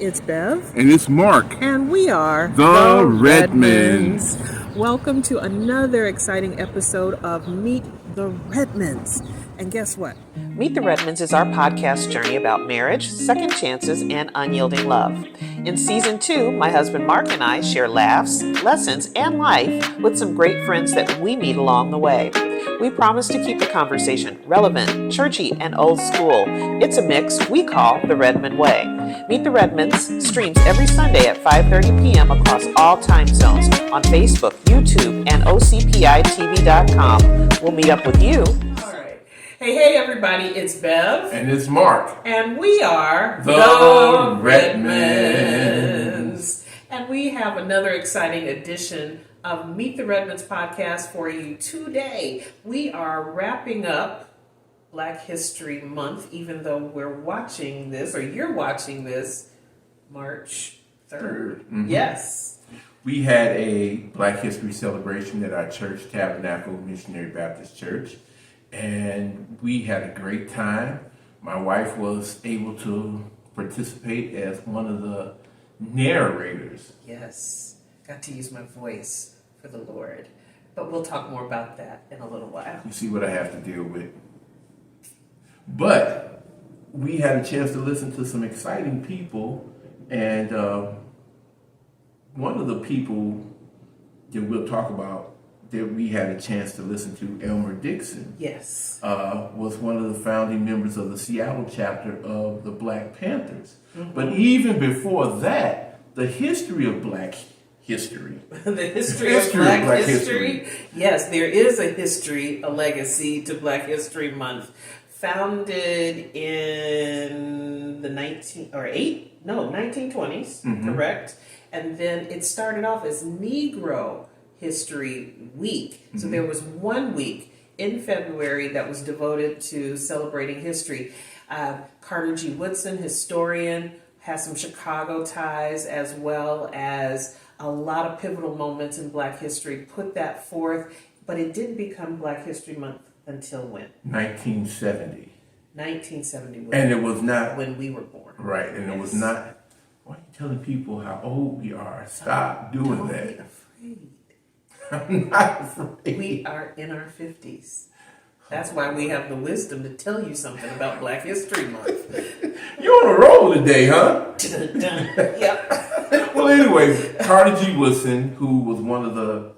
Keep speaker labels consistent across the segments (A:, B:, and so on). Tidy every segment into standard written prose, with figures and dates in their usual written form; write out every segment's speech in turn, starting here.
A: it's Bev.
B: And it's Marq.
A: And we are
B: The Redmonds.
A: Welcome to another exciting episode of Meet The Redmonds. And guess what?
C: Meet the Redmonds is our podcast journey about marriage, second chances, and unyielding love. In season 2, my husband Marq and I share laughs, lessons, and life with some great friends that we meet along the way. We promise to keep the conversation relevant, churchy, and old school. It's a mix we call the Redmond Way. Meet the Redmonds streams every Sunday at 5:30 p.m. across all time zones on Facebook, YouTube, and OCPITV.com. We'll meet up with you.
A: Hey, everybody, it's Bev.
B: And it's Marq.
A: And we are
B: The Redmonds.
A: And we have another exciting edition of Meet the Redmonds podcast for you today. We are wrapping up Black History Month, even though we're watching this, or you're watching this, March 3rd.
B: Mm-hmm.
A: Yes.
B: We had a Black History celebration at our church, Tabernacle Missionary Baptist Church. And we had a great time. My wife was able to participate as one of the narrators.
A: Yes, got to use my voice for the Lord. But we'll talk more about that in a little while.
B: You see what I have to deal with. But we had a chance to listen to some exciting people. And one of the people that we'll talk about that we had a chance to listen to, Elmer Dixon,
A: yes,
B: was one of the founding members of the Seattle chapter of the Black Panthers. Mm-hmm. But even before that, the history of Black history.
A: The history of Black history. Yes, there is a history, a legacy to Black History Month. Founded in the 1920s, mm-hmm. correct? And then it started off as Negro History Week. Mm-hmm. So there was 1 week in February that was devoted to celebrating history. Carter G. Woodson, historian, has some Chicago ties as well as a lot of pivotal moments in Black history, put that forth, but it didn't become Black History Month until when?
B: 1970.
A: 1970.
B: And it was not
A: when we were born.
B: Right, and yes. It was not. Why are you telling people how old we are? Stop doing that.
A: Don't be afraid.
B: I'm not afraid.
A: We are in our 50s. That's why we have the wisdom to tell you something about Black History Month.
B: You're on a roll today, huh?
A: Yep.
B: Well, anyway, Carter G. Woodson, who was one of the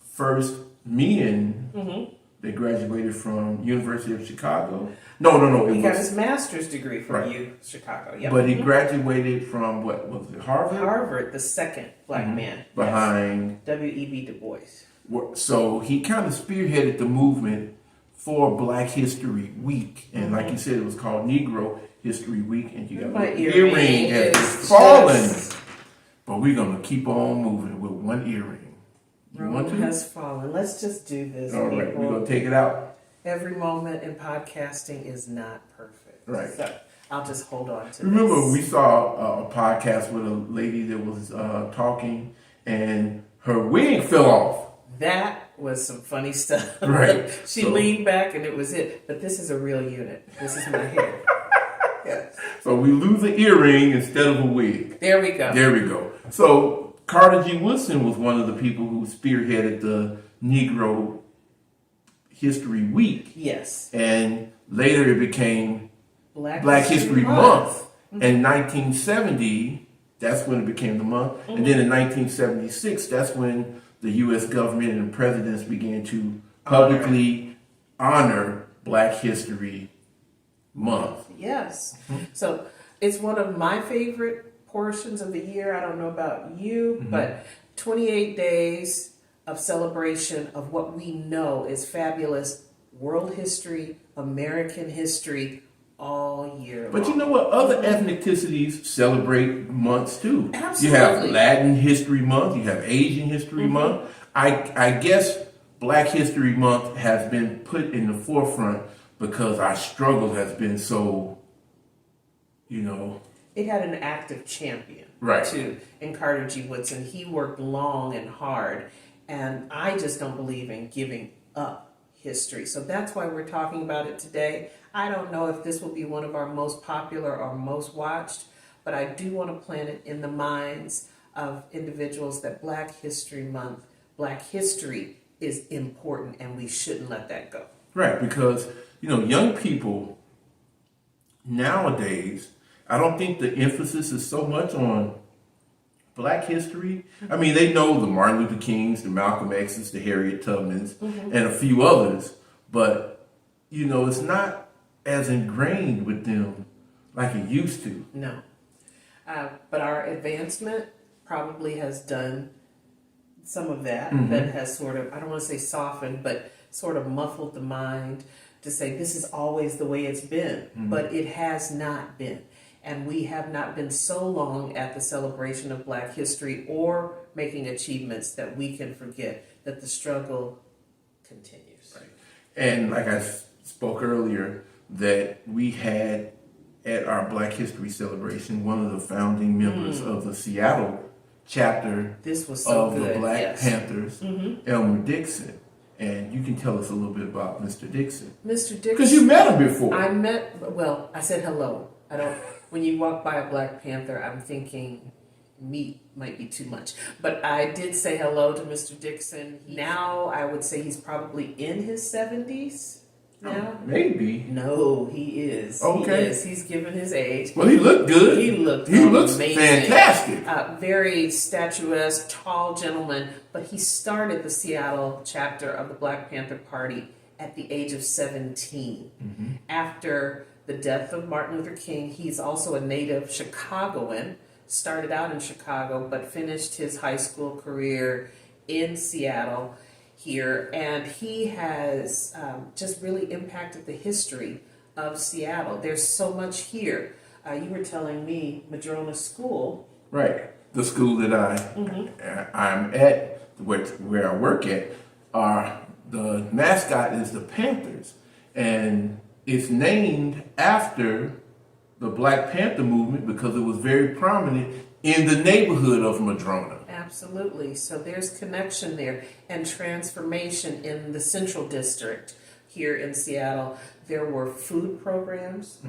B: first men
A: mm-hmm.
B: that graduated from University of Chicago. No.
A: He got his master's degree from Chicago. Yep.
B: But he graduated from, what was it, Harvard?
A: Harvard, the second Black
B: mm-hmm.
A: man.
B: Behind
A: W.E.B. Du Bois.
B: So he kind of spearheaded the movement for Black History Week. And mm-hmm. like you said, it was called Negro History Week. And you got
A: my
B: earring has fallen. But we're going to keep on moving with one earring.
A: Rome has fallen. Let's just do this.
B: All right, we're going to take it out.
A: Every moment in podcasting is not perfect.
B: Right.
A: So I'll just hold on to
B: Remember, we saw a podcast with a lady that was talking and her wig fell off.
A: That was some funny stuff.
B: Right.
A: She leaned back and it was it. But this is a real unit. This is my hair. Yes.
B: So we lose an earring instead of a wig.
A: There we go.
B: So Carter G. Woodson was one of the people who spearheaded the Negro History Week.
A: Yes.
B: And later it became Black History Month. Mm-hmm. In 1970, that's when it became the month. Mm-hmm. And then in 1976, that's when the U.S. government and presidents began to publicly honor Black History Month.
A: Yes. Mm-hmm. So it's one of my favorite portions of the year. I don't know about you, mm-hmm. but 28 days of celebration of what we know is fabulous world history, American history, all year long.
B: But you know what? Other ethnicities celebrate months too.
A: Absolutely.
B: You have Latin History Month. You have Asian History mm-hmm. Month. I guess Black History Month has been put in the forefront because our struggle has been so,
A: It had an active champion,
B: right,
A: too, in Carter G. Woodson. He worked long and hard, and I just don't believe in giving up history. So that's why we're talking about it today. I don't know if this will be one of our most popular or most watched, but I do want to plant it in the minds of individuals that Black History Month, Black history is important, and we shouldn't let that go.
B: Right, because, young people nowadays, I don't think the emphasis is so much on Black history. I mean, they know the Martin Luther Kings, the Malcolm X's, the Harriet Tubmans, and a few others, but, it's not as ingrained with them like it used to.
A: No. But our advancement probably has done some of that, that has sort of, I don't want to say softened, but sort of muffled the mind to say this is always the way it's been, but it has not been. And we have not been so long at the celebration of Black history or making achievements that we can forget that the struggle continues.
B: Right. And like I spoke earlier, that we had at our Black History celebration, one of the founding members of the Seattle chapter
A: this was so
B: of
A: good.
B: the Black Panthers, Elmer Dixon. And you can tell us a little bit about Mr. Dixon.
A: Mr. Dixon.
B: Because you met him before.
A: I said hello. When you walk by a Black Panther, I'm thinking meat might be too much. But I did say hello to Mr. Dixon. Now I would say he's probably in his 70s now.
B: Oh, maybe.
A: No, he is.
B: Okay.
A: He is. He's given his age.
B: Well, he looked good.
A: He looks
B: amazing. Fantastic.
A: Very statuesque, tall gentleman. But he started the Seattle chapter of the Black Panther Party at the age of 17. After the death of Martin Luther King, he's also a native Chicagoan, started out in Chicago, but finished his high school career in Seattle here. And he has just really impacted the history of Seattle. There's so much here. You were telling me Madrona School.
B: Right. The school that I'm at, where I work at, the mascot is the Panthers. And it's named after the Black Panther movement because it was very prominent in the neighborhood of Madrona.
A: Absolutely. So there's connection there and transformation in the Central District here in Seattle. There were food programs.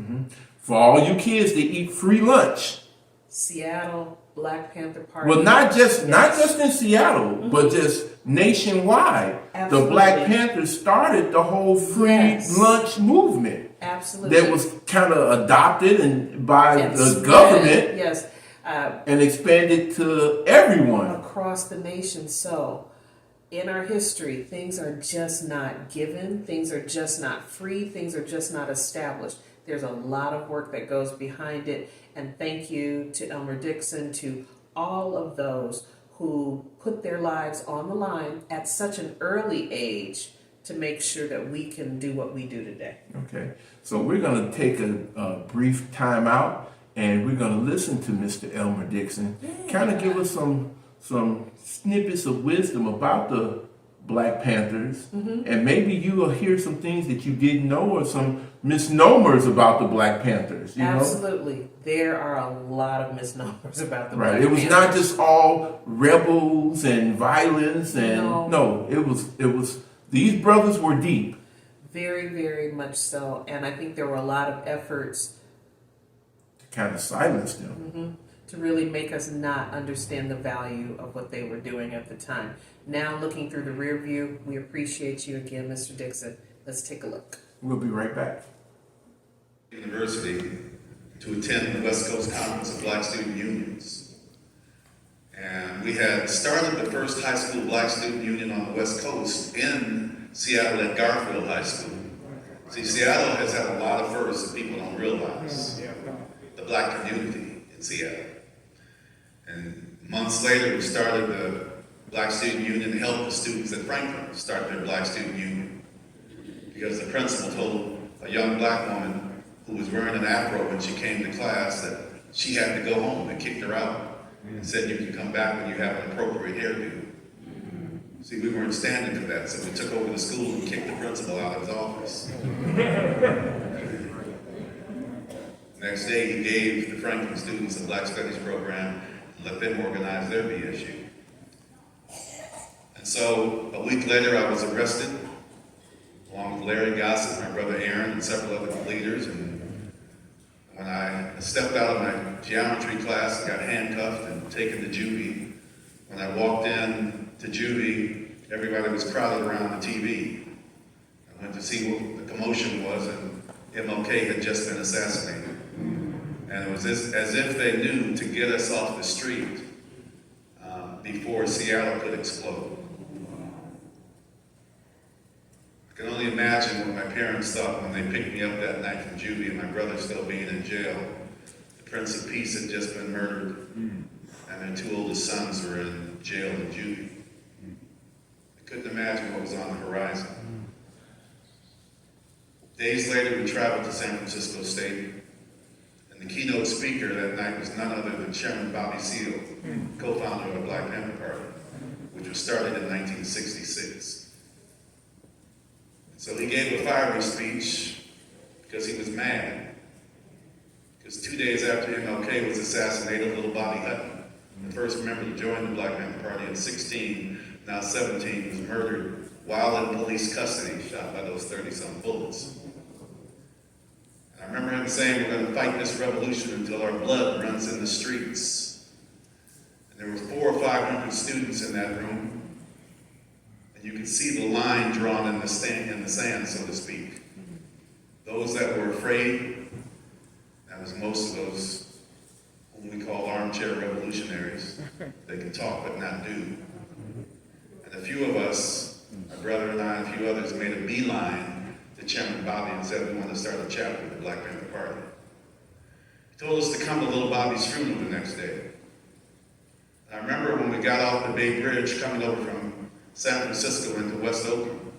B: For all you kids to eat free lunch.
A: Seattle Black Panther Party.
B: Well, not just in Seattle, but just nationwide.
A: Absolutely.
B: The Black Panthers started the whole free lunch movement.
A: Absolutely.
B: That was kind of adopted by the
A: spread,
B: government.
A: Yes.
B: And expanded to everyone.
A: Across the nation. So, in our history, things are just not given. Things are just not free. Things are just not established. There's a lot of work that goes behind it. And thank you to Elmer Dixon, to all of those who put their lives on the line at such an early age to make sure that we can do what we do today.
B: Okay. So we're going to take a brief time out, and we're going to listen to Mr. Elmer Dixon kind of give us some snippets of wisdom about the Black Panthers, and maybe you will hear some things that you didn't know or some misnomers about the Black Panthers. You
A: Absolutely.
B: know?
A: There are a lot of misnomers about the Black
B: Right. It was
A: Panthers.
B: not just all rebels and violence, and
A: No.
B: it was these brothers were deep.
A: Very, very much so. And I think there were a lot of efforts
B: To kind of silence them.
A: to really make us not understand the value of what they were doing at the time. Now, looking through the rear view, we appreciate you again, Mr. Dixon. Let's take a look.
B: We'll be right back.
D: University to attend the West Coast Conference of Black Student Unions. And we had started the first high school Black Student Union on the West Coast in Seattle at Garfield High School. See, Seattle has had a lot of firsts that people don't realize. The Black community in Seattle. And months later, we started the Black Student Union to help the students at Franklin start their Black Student Union. Because the principal told a young Black woman who was wearing an afro when she came to class that she had to go home, and kicked her out and said, "You can come back when you have an appropriate hairdo." See, we weren't standing for that, so we took over the school and kicked the principal out of his office. Next day, he gave the Franklin students a Black Studies program and let them organize their BSU. And so, a week later, I was arrested, along with Larry Gossett, my brother Aaron, and several other leaders, and when I stepped out of my geometry class and got handcuffed and taken to juvie, when I walked in to juvie, everybody was crowded around the TV. I went to see what the commotion was, and MLK had just been assassinated. And it was as if they knew to get us off the street before Seattle could explode. I can only imagine what my parents thought when they picked me up that night from juvie and my brother still being in jail. The Prince of Peace had just been murdered, and their two oldest sons were in jail in juvie. I couldn't imagine what was on the horizon. Days later, we traveled to San Francisco State, and the keynote speaker that night was none other than Chairman Bobby Seale, co-founder of the Black Panther Party, which was started in 1966. So he gave a fiery speech because he was mad. Because 2 days after MLK was assassinated, little Bobby Hutton, the first member to join the Black Panther Party at 16, now 17, was murdered while in police custody, shot by those 30-some bullets. And I remember him saying, we're going to fight this revolution until our blood runs in the streets. And there were 400 or 500 students in that room. And you could see the line drawn in the sand, so to speak. Those that were afraid, that was most of those whom we call armchair revolutionaries. They can talk but not do. And a few of us, my brother and I and a few others, made a beeline to Chairman Bobby and said we want to start a chapter of the Black Panther Party. He told us to come to little Bobby's funeral the next day. And I remember when we got off the Bay Bridge coming over from San Francisco into West Oakland.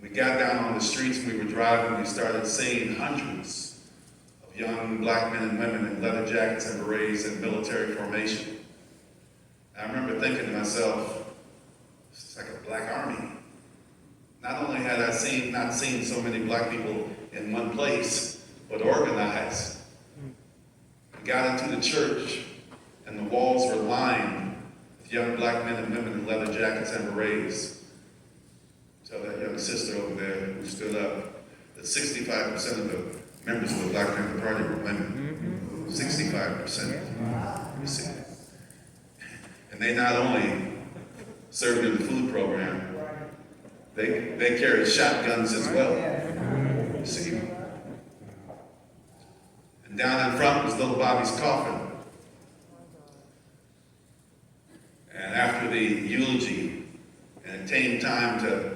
D: We got down on the streets and we were driving, we started seeing hundreds of young black men and women in leather jackets and berets in military formation. And I remember thinking to myself, it's like a black army. Not only had I not seen so many black people in one place, but organized. We got into the church and the walls were lined with young black men and women in leather jackets and berets. Tell that young sister over there who stood up that 65% of the members of the Black Panther Party were women. 65%. You see. And they not only served in the food program, they carried shotguns as well. You see. And down in front was little Bobby's coffin. And after the eulogy, and it came time to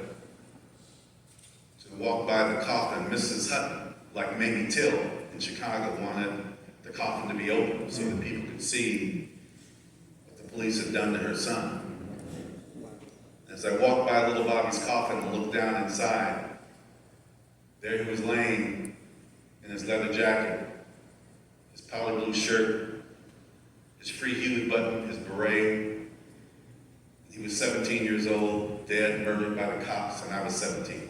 D: walk by the coffin, Mrs. Hutton, like Mamie Till in Chicago, wanted the coffin to be open so that people could see what the police had done to her son. As I walked by little Bobby's coffin and looked down inside, there he was laying in his leather jacket, his powder blue shirt, his free-hued button, his beret. He was 17 years old, dead, murdered by the cops, and I was 17.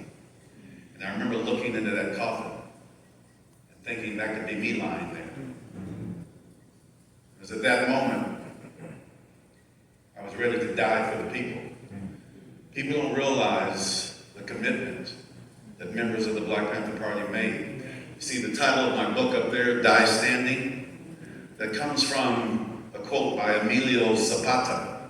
D: And I remember looking into that coffin and thinking that could be me lying there. It was at that moment I was ready to die for the people. People don't realize the commitment that members of the Black Panther Party made. You see the title of my book up there, Die Standing, that comes from a quote by Emilio Zapata,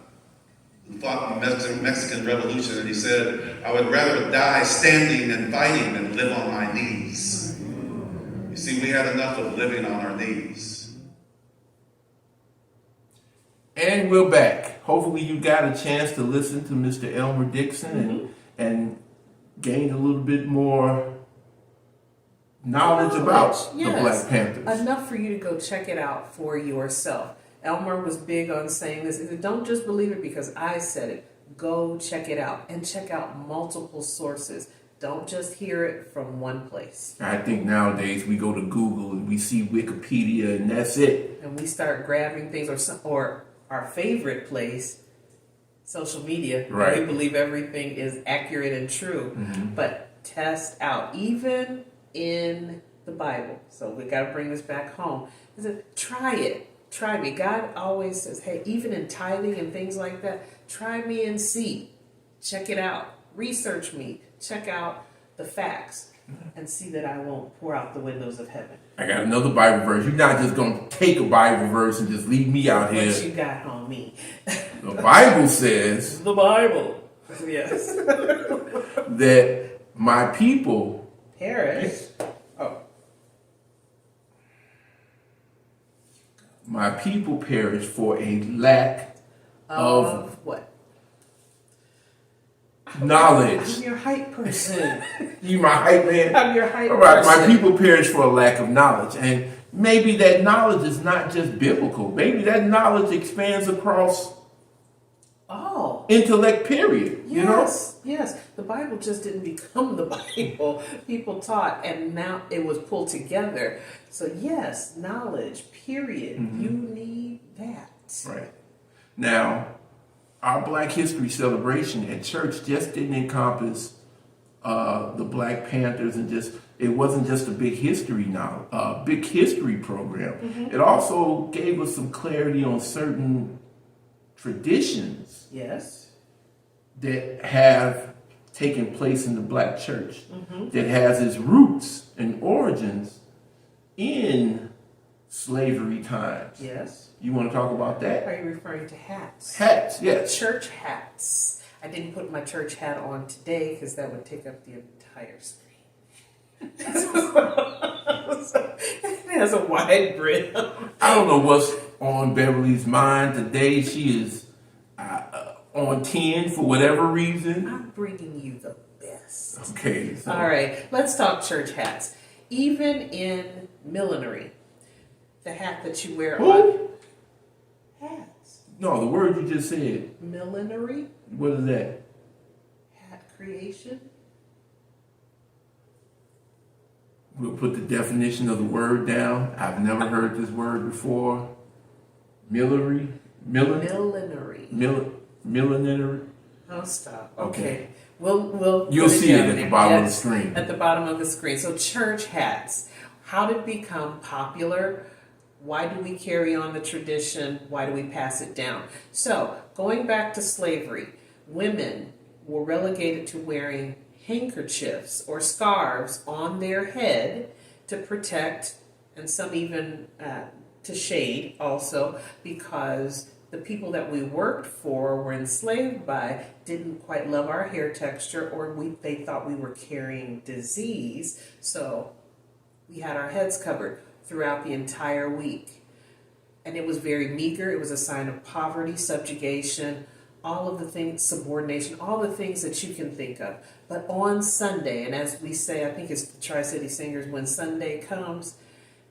D: who fought in the Mexican Revolution, and he said, I would rather die standing and fighting than live on my knees. You see, we had enough of living on our knees.
B: And we're back. Hopefully you got a chance to listen to Mr. Elmer Dixon and gained a little bit more knowledge about the Black Panthers.
A: Enough for you to go check it out for yourself. Elmer was big on saying this. He said, don't just believe it because I said it. Go check it out and check out multiple sources. Don't just hear it from one place.
B: I think nowadays we go to Google and we see Wikipedia and that's it.
A: And we start grabbing things or our favorite place, social media,
B: right.
A: We believe everything is accurate and true. Mm-hmm. But test out, even in the Bible. So we got to bring this back home. He said, try it. Try me. God always says, hey, even in tithing and things like that, try me and see. Check it out. Research me. Check out the facts and see that I won't pour out the windows of heaven.
B: I got another Bible verse. You're not just going to take a Bible verse and just leave me out here.
A: What you got on me?
B: The Bible says.
A: The Bible. Yes.
B: That my people
A: perish.
B: My people perish for a lack of
A: what?
B: Knowledge.
A: I'm your hype person.
B: You my hype man?
A: I'm your hype
B: All right,
A: person.
B: my people perish for a lack of knowledge. And maybe that knowledge is not just biblical. Maybe that knowledge expands across intellect, period.
A: Yes,
B: you know?
A: Yes. The Bible just didn't become the Bible. People taught, and now it was pulled together. So yes, knowledge, period. Mm-hmm. You need that.
B: Right. Now, our Black History celebration at church just didn't encompass the Black Panthers and it wasn't just a big history program. Mm-hmm. It also gave us some clarity on certain traditions.
A: Yes.
B: That have taken place in the Black church, that has its roots and origins in slavery times.
A: Yes.
B: You want to talk about that?
A: Are you referring to hats?
B: Hats, yes.
A: Church hats. I didn't put my church hat on today because that would take up the entire screen. It has a wide brim.
B: I don't know what's on Beverly's mind today. She is on 10 for whatever reason.
A: I'm bringing you the best.
B: Okay. So.
A: All right, let's talk church hats. Even in millinery, the hat that you wear on hats.
B: No, the word you just said.
A: Millinery.
B: What is that?
A: Hat creation.
B: We'll put the definition of the word down. I've never heard this word before. Millinery. Millinery.
A: Oh, stop. Okay. We'll
B: You'll see it at the bottom of the screen.
A: At the bottom of the screen. So church hats. How did it become popular? Why do we carry on the tradition? Why do we pass it down? So going back to slavery, women were relegated to wearing handkerchiefs or scarves on their head to protect, and some even to shade also, because the people that we worked for were enslaved by didn't quite love our hair texture, or they thought we were carrying disease. So we had our heads covered throughout the entire week. And it was very meager. It was a sign of poverty, subjugation, all of the things, subordination, all the things that you can think of. But on Sunday, and as we say, I think it's the Tri-City Singers, when Sunday comes,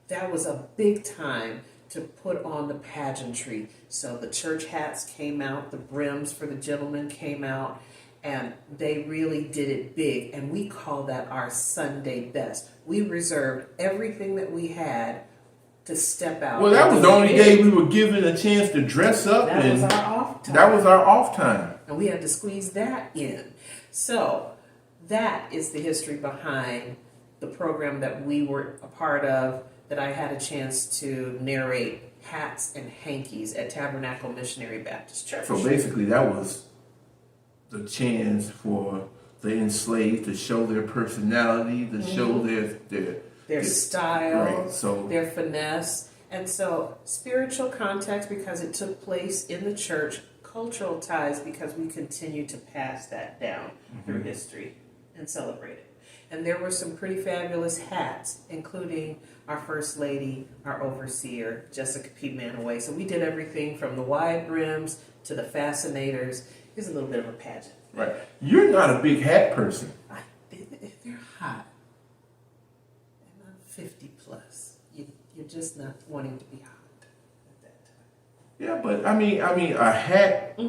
A: that was a big time to put on the pageantry. So the church hats came out, the brims for the gentlemen came out, and they really did it big. And we call that our Sunday best. We reserved everything that we had to step out.
B: Well, that was the only day we were given a chance to dress up.
A: That was our off time.
B: That was our off time.
A: And we had to squeeze that in. So that is the history behind the program that we were a part of, that I had a chance to narrate, hats and hankies at Tabernacle Missionary Baptist Church.
B: So basically that was the chance for the enslaved to show their personality, to show their
A: style,
B: right, so
A: their finesse. And so spiritual context because it took place in the church, cultural ties because we continue to pass that down through history and celebrate it. And there were some pretty fabulous hats, including our First Lady, our Overseer, Jessica P. Manaway. So we did everything from the wide brims to the fascinators. It's a little bit of a pageant.
B: Right. You're not a big hat person.
A: They're hot. And I'm 50 plus. You're just not wanting to be hot at that time.
B: Yeah, but I mean, a hat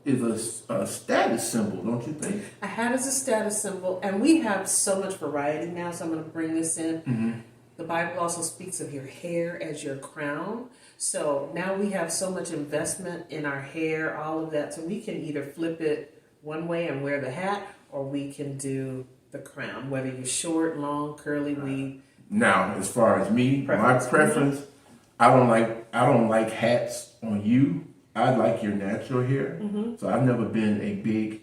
B: is a status symbol, don't you think?
A: A hat is a status symbol, and we have so much variety now, so I'm going to bring this in. The Bible also speaks of your hair as your crown. So now we have so much investment in our hair, all of that. So we can either flip it one way and wear the hat, or we can do the crown, whether you're short, long, curly, weave.
B: Now, as far as me, my preference, I don't like hats on you. I like your natural hair. So I've never been a big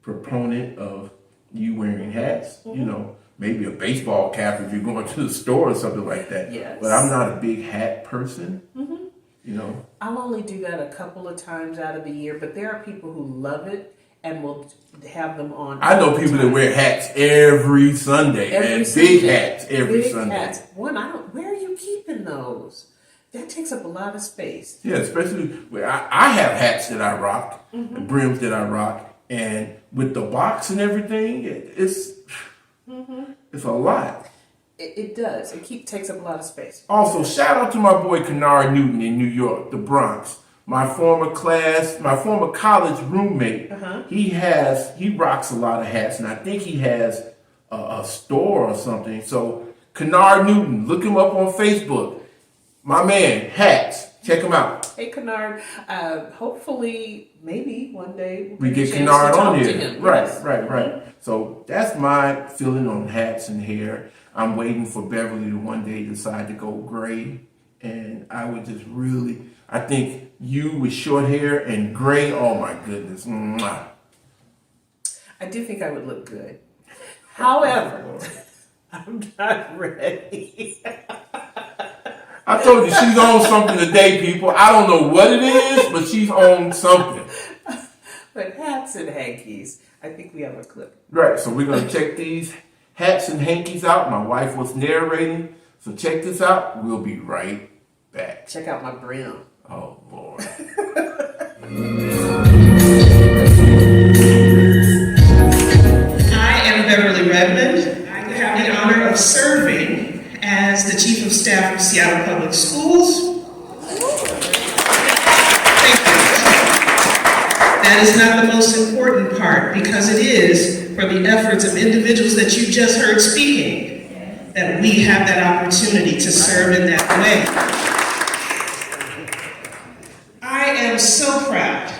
B: proponent of you wearing hats. You know, maybe a baseball cap if you're going to the store or something like that.
A: Yes.
B: But I'm not a big hat person. You know,
A: I'll only do that a couple of times out of the year, but there are people who love it and will have them on.
B: I know people that wear hats every Sunday, big hats every Sunday.
A: Hats. Where are you keeping those? That takes up a lot of space.
B: Yeah, especially where I have hats that I rock, and brims that I rock, and with the box and everything, it's a lot.
A: It does. It takes up a lot of space.
B: Also, shout out to my boy Kennard Newton in New York, the Bronx. My former college roommate. He rocks a lot of hats, and I think he has a store or something. So Kennard Newton, look him up on Facebook. My man, hats. Check him out.
A: Hey, Kennard. Hopefully, maybe one day
B: we get Kennard on here. Right. So that's my feeling on hats and hair. I'm waiting for Beverly to one day decide to go gray. And I would just I think you with short hair and gray, oh my goodness. Mwah.
A: I do think I would look good. However, I'm not ready.
B: I told you she's on something today, people. I don't know what it is, but she's on something.
A: But hats and hankies, I think we have a clip.
B: Right, so we're going to check these hats and hankies out. My wife was narrating, so check this out. We'll be right back.
A: Check out my brim.
B: Oh, Lord.
E: I am Beverly Redmond. I have the honor of serving as the Chief of Staff of Seattle Public Schools. Thank you. That is not the most important part, because it is for the efforts of individuals that you just heard speaking that we have that opportunity to serve in that way. I am so proud,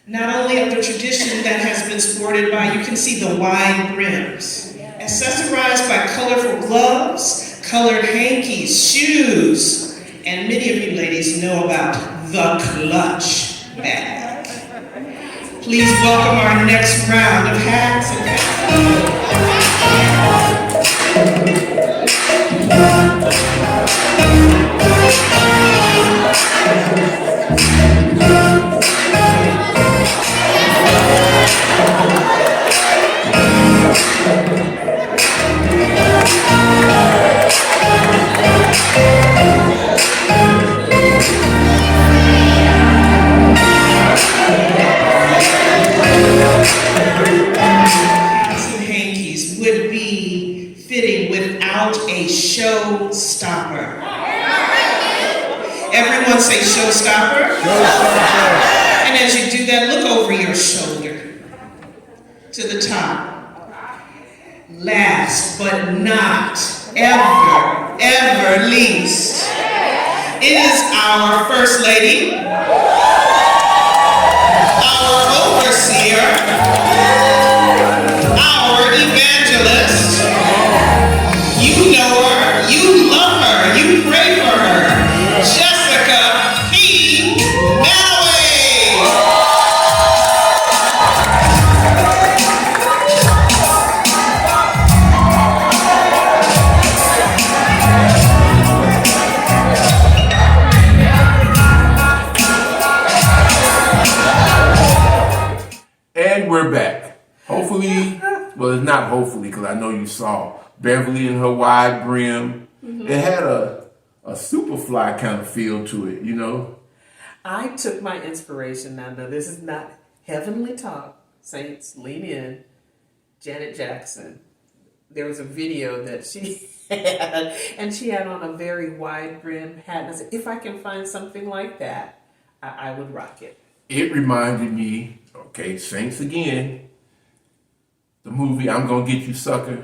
E: not only of the tradition that has been sported by, you can see the wide brims, accessorized by colorful gloves, colored hankies, shoes, and many of you ladies know about the clutch bag. Please welcome our next round of hats and showstopper. Everyone say showstopper. And as you do that, look over your shoulder to the top. Last but not ever least, it is our First Lady, our overseer, our evangelist. You know her, you love her, you pray for her. Jessica P. Dalloway.
B: And we're back. Hopefully, well, it's not hopefully, because I know you saw Beverly in her wide brim. Mm-hmm. It had a Superfly kind of feel to it, you know?
A: I took my inspiration. Now, this is not heavenly talk. Saints, lean in. Janet Jackson. There was a video that she had, and she had on a very wide brim hat. And I said, if I can find something like that, I would rock it.
B: It reminded me, okay, Saints again, the movie I'm Gonna Get You, Sucker.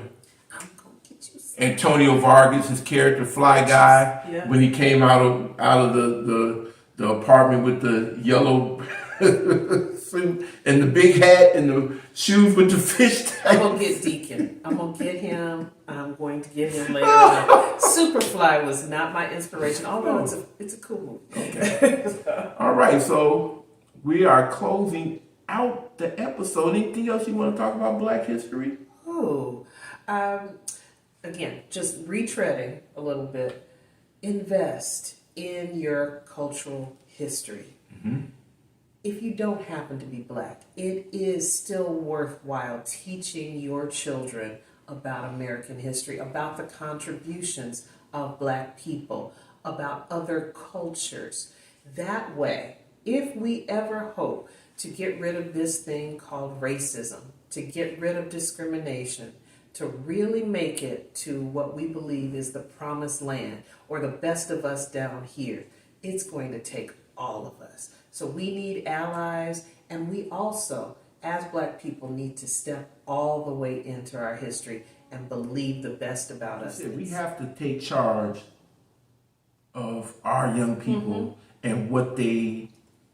B: Antonio Vargas, his character, Fly Guy, yeah. When he came out of the apartment with the yellow suit and the big hat and the shoes with the fish tank.
A: I'm gonna get Deacon. I'm gonna get him. I'm going to get him later on. Superfly was not my inspiration, although it's a cool movie.
B: Okay. All right, so we are closing out the episode. Anything else you want to talk about Black history?
A: Oh. Again, just retreading a little bit, invest in your cultural history.
B: Mm-hmm.
A: If you don't happen to be Black, it is still worthwhile teaching your children about American history, about the contributions of Black people, about other cultures. That way, if we ever hope to get rid of this thing called racism, to get rid of discrimination, to really make it to what we believe is the promised land or the best of us down here, it's going to take all of us. So we need allies, and we also, as Black people, need to step all the way into our history and believe the best about us.
B: We have to take charge of our young people and what they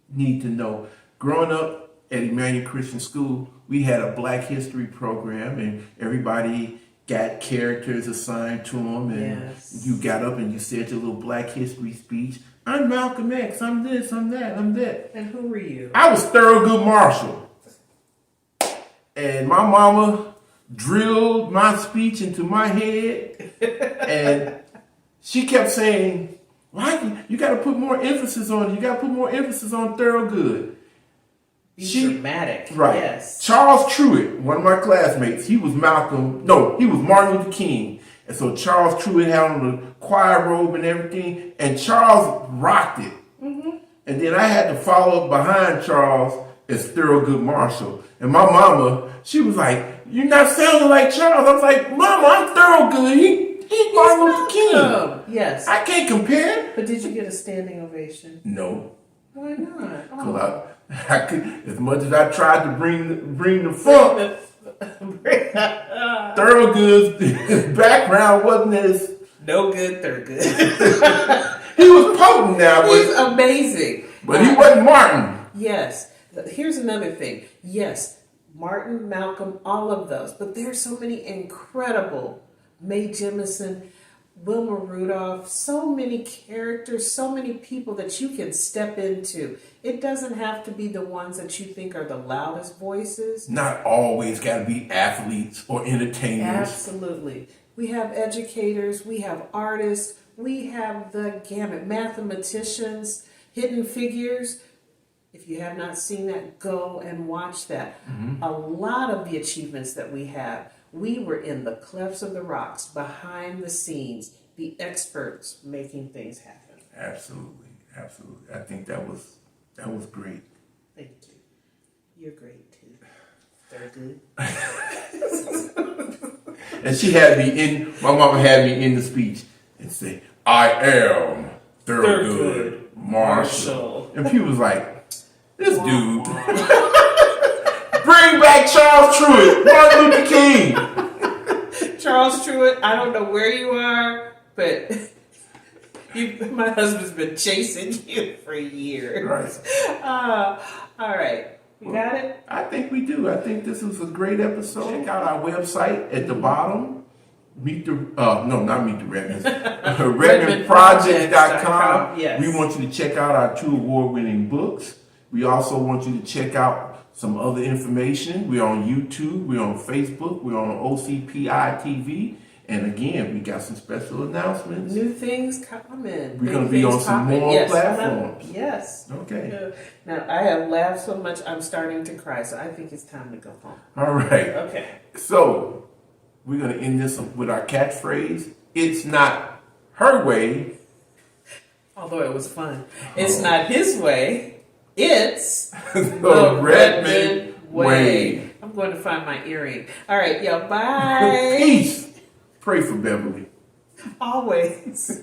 B: need to know. Growing up at Emmanuel Christian School, we had a Black History program, and everybody got characters assigned to them, and you got up and you said your little Black History speech. I'm Malcolm X, I'm this, I'm that, I'm that.
A: And who were you?
B: I was Thurgood Marshall. And my mama drilled my speech into my head, and she kept saying, "Why you got to put more emphasis on it? You got to put more emphasis on Thurgood."
A: Dramatic,
B: right?
A: Yes.
B: Charles Truett, one of my classmates, he was Martin Luther King, and so Charles Truett had on the choir robe and everything, and Charles rocked it. And then I had to follow up behind Charles as Thurgood Marshall, and my mama, she was like, "You're not sounding like Charles." I was like, "Mama, I'm Thurgood. He's Martin Luther King."
A: Yes.
B: I can't compare.
A: But did you get a standing ovation?
B: No.
A: Why not?
B: Because I could, as much as I tried to bring the funk, Thurgood's background wasn't as
A: no good. Thurgood.
B: He was potent now, but
A: he's amazing.
B: But he wasn't Martin.
A: Yes. Here's another thing. Yes, Martin, Malcolm, all of those. But there's so many incredible Mae Jemison, Wilma Rudolph, so many characters, so many people that you can step into. It doesn't have to be the ones that you think are the loudest voices.
B: Not always got to be athletes or entertainers.
A: Absolutely. We have educators, we have artists, we have the gamut, mathematicians, hidden figures. If you have not seen that, go and watch that. A lot of the achievements that we have, we were in the clefts of the rocks, behind the scenes, the experts making things happen.
B: Absolutely. I think that was great.
A: Thank you. You're great too. Thurgood.
B: And my mama had me in the speech and say, "I am Thurgood Marshall." And people was like, "This dude." Bring back Charles Truett, Martin Luther King.
A: Charles Truett, I don't know where you are, but my husband's been chasing you for years.
B: Right.
A: All right. You got it?
B: I think we do. I think this was a great episode. Check out our website at the bottom. Not Meet the Redmonds. RedmondProject.com.
A: Yes.
B: We want you to check out our 2 award-winning books. We also want you to check out some other information. We're on YouTube. We're on Facebook. We're on OCPI TV. And again, we got some special announcements.
A: New things coming.
B: We're going to be on some more platforms.
A: Yes.
B: Okay.
A: Now, I have laughed so much, I'm starting to cry. So I think it's time to go home.
B: All right.
A: Okay.
B: So we're going to end this with our catchphrase. It's not her way.
A: Although it was fun. It's not his way. It's
B: the Redmond way.
A: I'm going to find my earring. All right, y'all. Bye.
B: Peace. Pray for Beverly.
A: Always.